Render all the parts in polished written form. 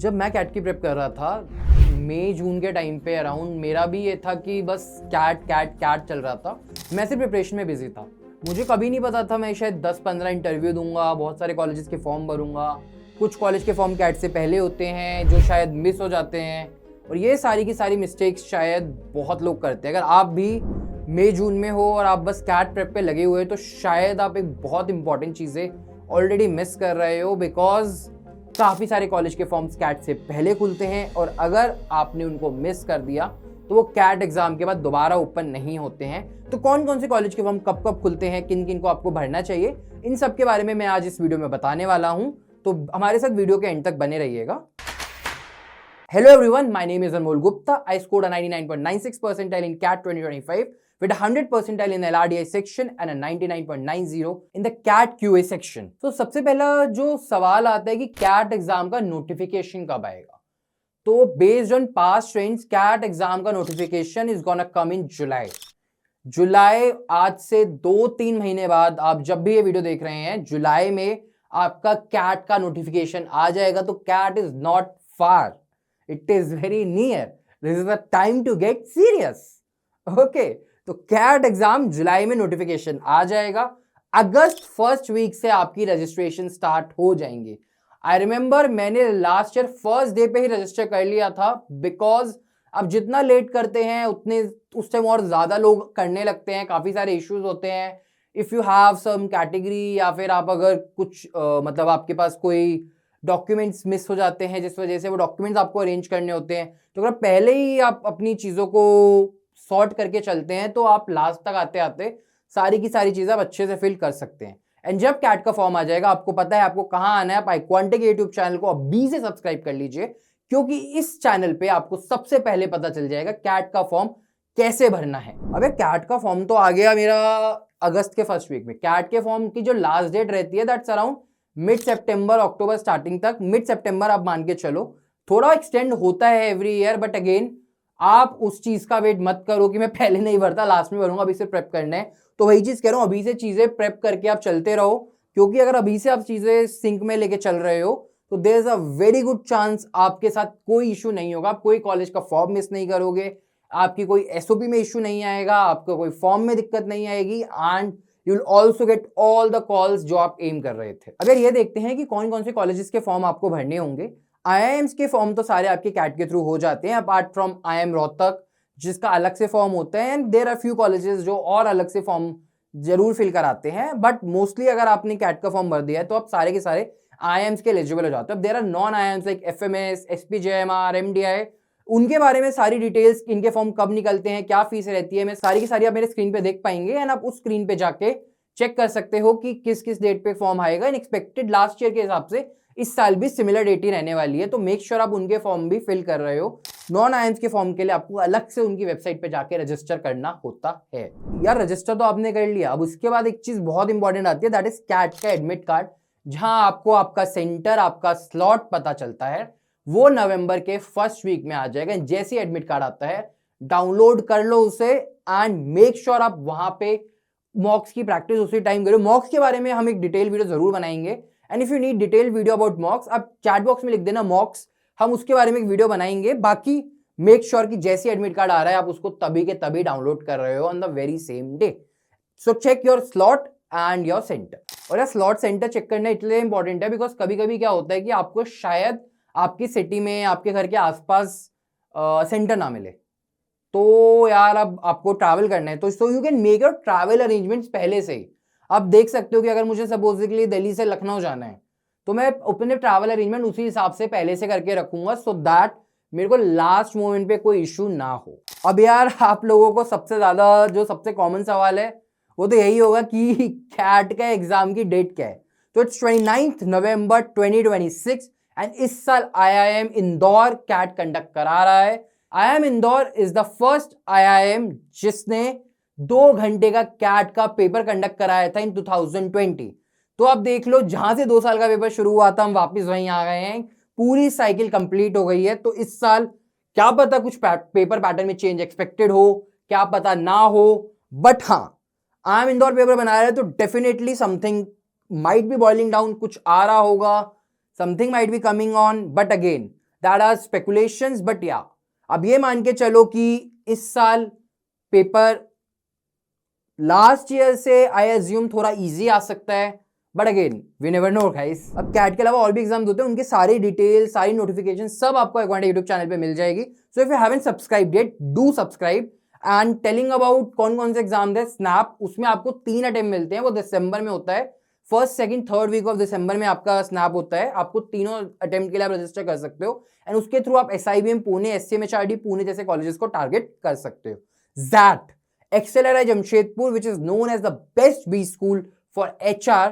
जब मैं कैट की प्रेप कर रहा था मई जून के टाइम पे अराउंड, मेरा भी ये था कि बस कैट कैट कैट चल रहा था। मैं सिर्फ प्रिपरेशन में बिजी था। मुझे कभी नहीं पता था मैं शायद 10-15 इंटरव्यू दूंगा, बहुत सारे कॉलेजेस के फॉर्म भरूंगा। कुछ कॉलेज के फॉर्म कैट से पहले होते हैं जो शायद मिस हो जाते हैं, और ये सारी की सारी मिस्टेक्स शायद बहुत लोग करते हैं। अगर आप भी मई जून में हो और आप बस कैट प्रेप पे लगे हुए तो शायद आप एक बहुत इंपॉर्टेंट चीज़ें ऑलरेडी मिस कर रहे हो, बिकॉज काफ़ी सारे कॉलेज के फॉर्म्स कैट से पहले खुलते हैं और अगर आपने उनको मिस कर दिया तो वो कैट एग्जाम के बाद दोबारा ओपन नहीं होते हैं। तो कौन कौन से कॉलेज के फॉर्म कब कब खुलते हैं, किन किन को आपको भरना चाहिए, इन सब के बारे में मैं आज इस वीडियो में बताने वाला हूं। तो हमारे साथ वीडियो के एंड तक बने रहिएगा। Hello everyone, my name is Anmol Gupta. I scored a 99.96 percentile in CAT 2025 with a 100 percentile in the LRDI section and a 99.90 in the CAT QA section. तो सबसे पहला जो सवाल आता है कि CAT एग्जाम का नोटिफिकेशन कब आएगा, तो based on past trends CAT exam का नोटिफिकेशन इज गोना कम इन जुलाई। आज से 2-3 महीने बाद आप जब भी ये वीडियो देख रहे हैं, जुलाई में आपका CAT का नोटिफिकेशन आ जाएगा। तो CAT is not far, it is very near. This is the time to get serious. Okay, तो कैट एग्जाम जुलाई में नोटिफिकेशन आ जाएगा। अगस्त फर्स्ट वीक से आपकी रजिस्ट्रेशन स्टार्ट हो जाएंगे। आई रिमेंबर मैंने लास्ट ईयर फर्स्ट डे पे ही रजिस्टर कर लिया था, बिकॉज अब जितना लेट करते हैं उतने उस टाइम और ज्यादा लोग करने लगते हैं, काफी सारे इश्यूज होते हैं। If you have some category या फिर आप अगर कुछ मतलब आपके पास कोई डॉक्यूमेंट्स मिस हो जाते हैं जिस वजह से वो डॉक्यूमेंट्स आपको अरेंज करने होते हैं, तो अगर पहले ही आप अपनी चीज़ों को सॉर्ट करके चलते हैं तो आप लास्ट तक आते आते सारी की सारी चीज़ें आप अच्छे से फिल कर सकते हैं। एंड जब कैट का फॉर्म आ जाएगा, आपको पता है आपको कहाँ आना है। आप iQuantic यूट्यूब चैनल को अभी से सब्सक्राइब कर लीजिए, क्योंकि इस चैनल पे आपको सबसे पहले पता चल जाएगा कैट का फॉर्म कैसे भरना है। अब कैट का फॉर्म तो आ गया मेरा अगस्त के फर्स्ट वीक में। कैट के फॉर्म की जो लास्ट डेट रहती है that's around mid September October starting तक। मिड सितंबर आप मान के चलो, थोड़ा एक्सटेंड होता है एवरी ईयर, बट अगेन आप उस चीज का वेट मत करो कि मैं पहले नहीं भरता लास्ट में भरूंगा, अभी से प्रेप करना है। तो वही चीज कह रहा हूं, अभी से चीजें प्रेप करके आप चलते रहो, क्योंकि अगर अभी से आप चीजें सिंक में लेके चल रहे हो तो there is a very good chance आपके साथ कोई इशू नहीं होगा। आप कोई कॉलेज का फॉर्म मिस नहीं करोगे, आपकी कोई एसओपी में इशू नहीं आएगा, आपको कोई फॉर्म में दिक्कत नहीं आएगी, and you will also get all the calls जो आप एम कर रहे थे। अगर ये देखते हैं कि कौन कौन से कॉलेजेस के फॉर्म आपको भरने होंगे। IIMs के फॉर्म तो सारे आपके कैट के थ्रू हो जाते हैं, अपार्ट फ्रॉम IIM रोहतक जिसका अलग से फॉर्म होता है, and there are few colleges जो और अलग से फॉर्म जरूर फिल कराते हैं। बट मोस्टली अगर आपने कैट का फॉर्म भर दिया है तो आप सारे के सारे IIMs के एलिजिबल हो जाते हैं। There are non IIMs like FMS, SPJMR, MDI, उनके बारे में सारी डिटेल्स, इनके फॉर्म कब निकलते हैं, क्या फीस रहती है, मैं सारी की सारी आप मेरे स्क्रीन पे देख पाएंगे। एंड आप उस स्क्रीन पे जाके चेक कर सकते हो कि किस किस डेट पे फॉर्म आएगा। इन एक्सपेक्टेड लास्ट ईयर के हिसाब से इस साल भी सिमिलर डेट ही रहने वाली है, तो मेक श्योर आप उनके फॉर्म भी फिल कर रहे हो। नॉन IIMs के फॉर्म के लिए आपको अलग से उनकी वेबसाइट पे जाके रजिस्टर करना होता है। यार रजिस्टर तो आपने कर लिया, अब उसके बाद एक चीज बहुत इंपॉर्टेंट आती है, दैट इज कैट का एडमिट कार्ड, जहां आपको आपका सेंटर, आपका स्लॉट पता चलता है। वो नवंबर के फर्स्ट वीक में आ जाएगा। जैसे ही एडमिट कार्ड आता है डाउनलोड कर लो उसे, एंड मेक श्योर आप वहां पे मॉक्स की प्रैक्टिस उसी टाइम करो। मॉक्स के बारे में हम एक डिटेल वीडियो जरूर बनाएंगे, and if you need detail video about मॉक्स, आप चैट बॉक्स में लिख देना मॉक्स, हम उसके बारे में एक वीडियो बनाएंगे। बाकी मेक श्योर कि जैसे एडमिट कार्ड आ रहा है आप उसको तभी के तभी डाउनलोड कर रहे हो on the very same day. So check your slot and your centre. और यार स्लॉट सेंटर चेक करना इसलिए इंपॉर्टेंट है बिकॉज कभी कभी क्या होता है कि आपको शायद आपकी सिटी में, आपके घर के आसपास सेंटर ना मिले, तो यार अब आपको ट्रैवल करना है, तो so you can make your travel arrangements पहले से ही। आप देख सकते हो कि अगर मुझे सपोजिकली दिल्ली से लखनऊ जाना है तो मैं अपने ट्रैवल अरेंजमेंट उसी हिसाब से पहले से करके रखूंगा, सो दैट मेरे को लास्ट मोमेंट पे कोई इशू ना हो। अब यार आप लोगों को सबसे ज्यादा जो सबसे कॉमन सवाल है वो तो यही होगा कि कैट का एग्जाम की डेट क्या है। तो इट्स 29 नवंबर 2026, एंड इस साल IIM इंदौर कैट कंडक्ट करा रहा है। IIM Indore is the first IIM जिसने 2 घंटे का कैट का पेपर कंडक्ट कराया था इन 2020। तो आप देख लो, जहां से 2 साल का पेपर शुरू हुआ था हम वापस वहीं आ गए हैं, पूरी साइकिल कंप्लीट हो गई है। तो इस साल क्या पता कुछ पेपर पैटर्न में चेंज एक्सपेक्टेड हो, क्या पता ना हो, बट हाँ IIM इंदौर पेपर बना रहे हैं तो definitely something might be boiling down, कुछ आ रहा होगा, something might be coming on. But again that are speculations, but या अब ये मान के चलो कि इस साल पेपर लास्ट ईयर से आई एज्यूम थोड़ा इजी आ सकता है, but again we never know guys. अब कैट के अलावा और भी एग्जाम्स होते हैं, उनके सारी डिटेल, सारी नोटिफिकेशन सब आपको अक्वांटा यूट्यूब चैनल पे मिल जाएगी। So if you haven't subscribed yet, do subscribe. And telling about कौन कौन से एग्जाम है, स्नैप, उसमें आपको 3 अटेम्प्ट मिलते हैं, वो दिसंबर में होता है। First, second, third week of December में आपका स्नैप होता है, आपको तीनों अटेम्प्ट के लिए आप रजिस्टर कर सकते हो। एंड उसके थ्रू आप SIBM पुणे, SCMHRD पुणे जैसे कॉलेजेस को टारगेट कर सकते हो। That XLRI Jamshedpur which is known as the best B school for HR,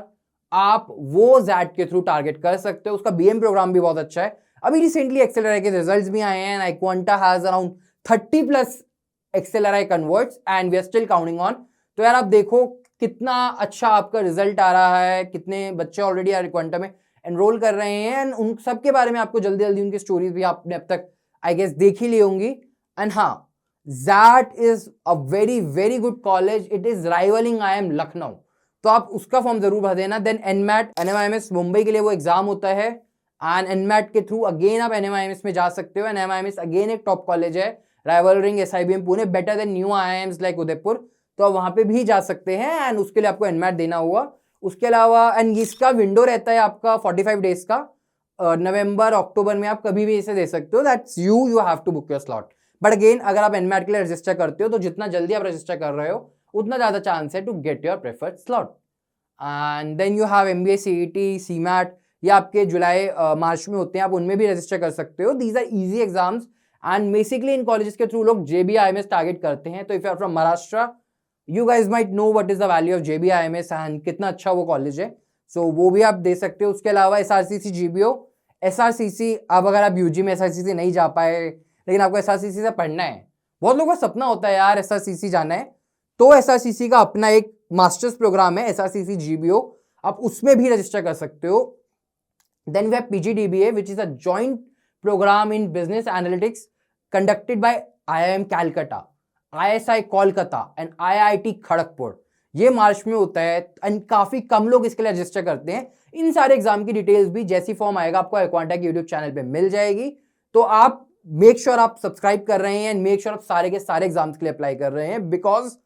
आप वो जैट के थ्रू टारगेट कर सकते हो। उसका BM प्रोग्राम भी बहुत अच्छा है। अभी रिसेंटली XLRI के रिजल्ट्स भी आए हैं, Iquanta has around 30+ XLRI converts and we are still counting on. तो यार आप देखो कितना अच्छा आपका रिजल्ट आ रहा है, कितने बच्चे ऑलरेडी Iquanta में एनरोल कर रहे हैं, एंड उन सब के बारे में आपको जल्दी जल्दी उनकी स्टोरीज भी आपने अब तक आई गेस देख ही ली होंगी। एंड हाँ, that is a very very good college, it is rivalling IIM Lucknow, तो आप उसका फॉर्म जरूर भर देना। देन NMAT NMIMS मुंबई के लिए वो एग्जाम होता है, एंड NMAT के थ्रू अगेन आप NMIMS में जा सकते हो। NMIMS अगेन एक टॉप कॉलेज है, राइवलिंग SIBM Pune, better than new IIMs like Udaipur, तो आप वहां पे भी जा सकते हैं, एंड उसके लिए आपको NMAT देना होगा। उसके अलावा एंड इसका विंडो रहता है आपका 45 डेज का, नवंबर अक्टूबर में आप कभी भी इसे दे सकते हो, that's you have to book your slot. But again अगर आप NMAT के लिए रजिस्टर करते हो तो जितना जल्दी आप रजिस्टर कर रहे हो उतना ज्यादा चांस है to get your preferred slot. And then you have MBA CET CMAT, ये आपके जुलाई मार्च में होते हैं, आप उनमें भी रजिस्टर कर सकते हो। These are easy exams, and basically इन कॉलेजेस के थ्रू लोग JBIMS टारगेट करते हैं। तो if you are from Maharashtra, you guys might know what is the value of JBIMS and कितना अच्छा वो कॉलेज है, सो वो भी आप दे सकते हो। उसके अलावा SRCC GBO, SRCC, अब अगर आप UG में SRCC नहीं जा पाए लेकिन आपको SRCC से पढ़ना है, बहुत लोगों का सपना होता है यार SRCC जाना है, तो SRCC का अपना एक मास्टर्स प्रोग्राम है SRCC GBO, आप उसमें भी रजिस्टर कर सकते हो। Then we have PGDBA which is a joint program in business analytics conducted by IIM Calcutta, ISI Kolkata and IIT Kharagpur. ये मार्च में होता है एंड काफी कम लोग इसके लिए रजिस्टर करते हैं। इन सारे एग्जाम की डिटेल्स भी जैसी फॉर्म आएगा आपको Iquanta के यूट्यूब चैनल पे मिल जाएगी। तो आप मेक श्योर आप सब्सक्राइब कर रहे हैं एंड मेक श्योर आप सारे के सारे एग्जाम्स के लिए अप्लाई कर रहे हैं, because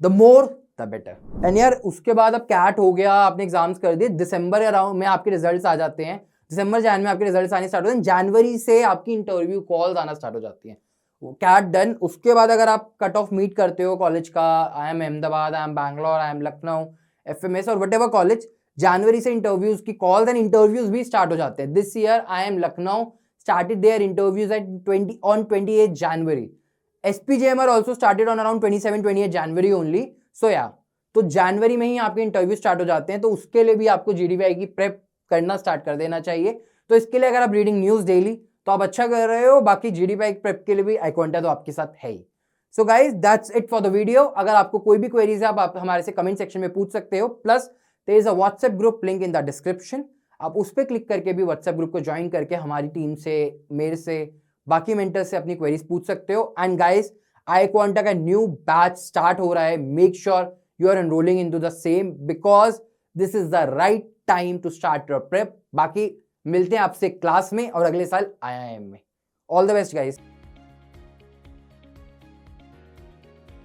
the more the better. And यार उसके बाद अब कैट हो गया, आपने एग्जाम्स कर दिए, दिसंबर अराउंड में आपके रिजल्ट्स आ जाते हैं, दिसंबर जैन में आपके रिजल्ट्स आने स्टार्ट होते हैं, जनवरी से आपकी इंटरव्यू कॉल्स आना स्टार्ट हो जाती हैं। कैट डन, उसके बाद अगर आप कट ऑफ मीट करते हो कॉलेज का, IIM Ahmedabad, IIM Bangalore, IIM Lucknow, FMS और वट एवर कॉलेज, जनवरी से इंटरव्यूज की कॉल्स एंड इंटरव्यूज भी स्टार्ट हो जाते हैं। This year IIM Lucknow started their interviews at 28 January. SPJM are also started on around 27-28 January only. So yeah, तो जनवरी में ही आपके इंटरव्यू स्टार्ट हो जाते हैं, तो उसके लिए भी आपको GDPI की प्रेप करना स्टार्ट कर देना चाहिए। तो इसके लिए अगर आप रीडिंग न्यूज डेली तो आप अच्छा कर रहे हो, बाकी GDPI प्रेप के लिए भी Iquanta तो आपके साथ है ही। So guys that's it for the video. अगर आपको कोई भी क्वेरीज है आप हमारे से कमेंट सेक्शन में पूछ सकते हो, plus there is a WhatsApp group link in the description, आप उस पर क्लिक करके भी WhatsApp ग्रुप को ज्वाइन करके हमारी टीम से, मेरे से, बाकी मेंटर से अपनी क्वेरीज पूछ सकते हो। एंड गाइस Iquanta का न्यू बैच स्टार्ट हो रहा है, make sure you are enrolling into the same because this is the right time to start your prep. बाकी मिलते हैं आपसे क्लास में और अगले साल IIM में। All the best guys.